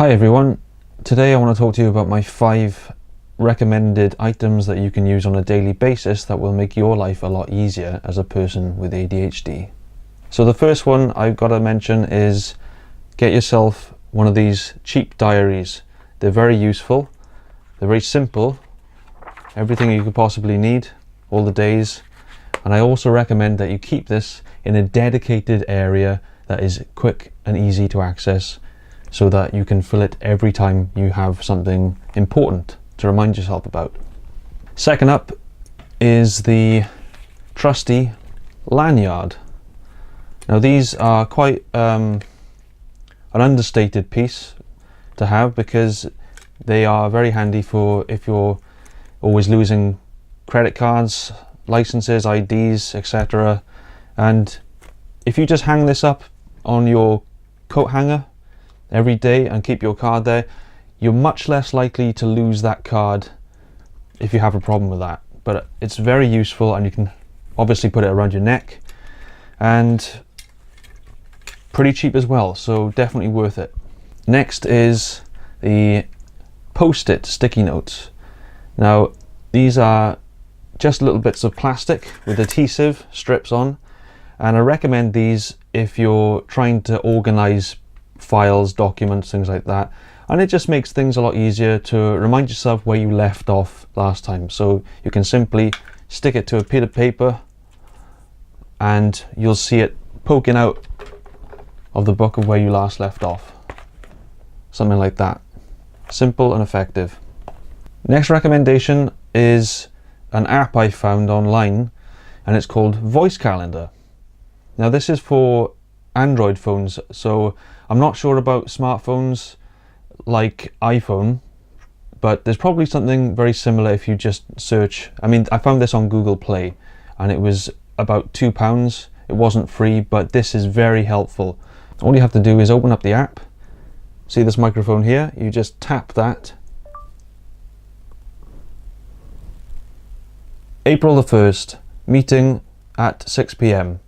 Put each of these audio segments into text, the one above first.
Hi everyone, today I want to talk to you about my 5 recommended items that you can use on a daily basis that will make your life a lot easier as a person with ADHD. So the first one I've got to mention is get yourself one of these cheap diaries. They're very useful, they're very simple, everything you could possibly need, all the days, and I also recommend that you keep this in a dedicated area that is quick and easy to access, so that you can fill it every time you have something important to remind yourself about. Second up is the trusty Lanyard. Now these are quite an understated piece to have, because they are very handy for if you're always losing credit cards, licenses, IDs, etc. And if you just hang this up on your coat hanger every day and keep your card there, you're much less likely to lose that card if you have a problem with that. But it's very useful, and you can obviously put it around your neck, and pretty cheap as well, so definitely worth it. Next is the post-it sticky notes. Now these are just little bits of plastic with adhesive strips on, and I recommend these if you're trying to organize files, documents, things like that, and it just makes things a lot easier to remind yourself where you left off last time. So you can simply stick it to a bit of paper and you'll see it poking out of the book of where you last left off, something like that. Simple and effective. Next recommendation is an app I found online, and it's called Voice Calendar. Now this is for Android phones, so I'm not sure about smartphones like iPhone, but there's probably something very similar if you just search. I mean, I found this on Google Play and it was about £2. It wasn't free, but this is very helpful. All you have to do is open up the app. See this microphone here? You just tap that. April the 1st, meeting at 6 p.m.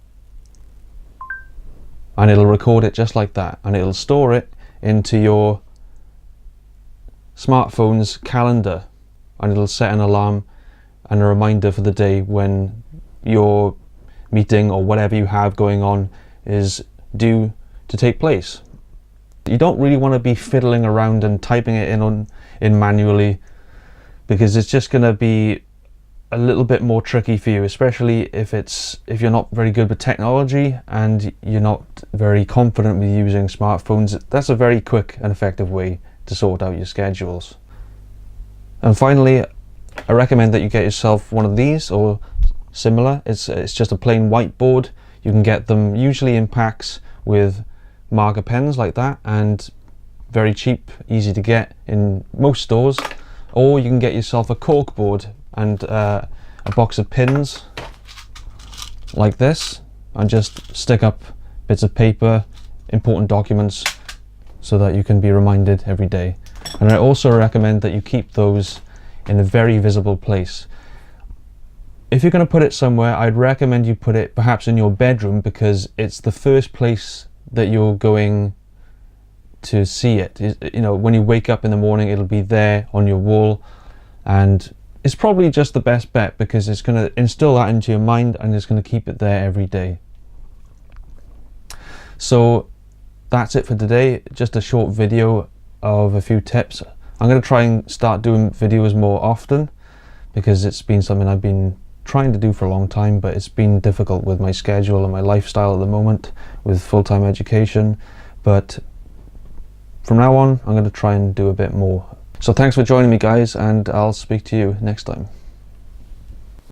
and it'll record it just like that, and it'll store it into your smartphone's calendar, and it'll set an alarm and a reminder for the day when your meeting or whatever you have going on is due to take place. You don't really want to be fiddling around and typing it in manually, because it's just going to be a little bit more tricky for you, especially if you're not very good with technology and you're not very confident with using smartphones. That's a very quick and effective way to sort out your schedules. And finally, I recommend that you get yourself one of these or similar. It's just a plain whiteboard. You can get them usually in packs with marker pens like that, and very cheap, easy to get in most stores. Or you can get yourself a cork board and a box of pins like this, and just stick up bits of paper, important documents, so that you can be reminded every day. And I also recommend that you keep those in a very visible place. If you're going to put it somewhere, I'd recommend you put it perhaps in your bedroom, because it's the first place that you're going to see it. You know, when you wake up in the morning, it'll be there on your wall, and it's probably just the best bet, because it's going to instill that into your mind and it's going to keep it there every day. So that's it for today. Just a short video of a few tips. I'm going to try and start doing videos more often, because it's been something I've been trying to do for a long time, but it's been difficult with my schedule and my lifestyle at the moment with full-time education. But from now on, I'm going to try and do a bit more. So thanks for joining me, guys, and I'll speak to you next time.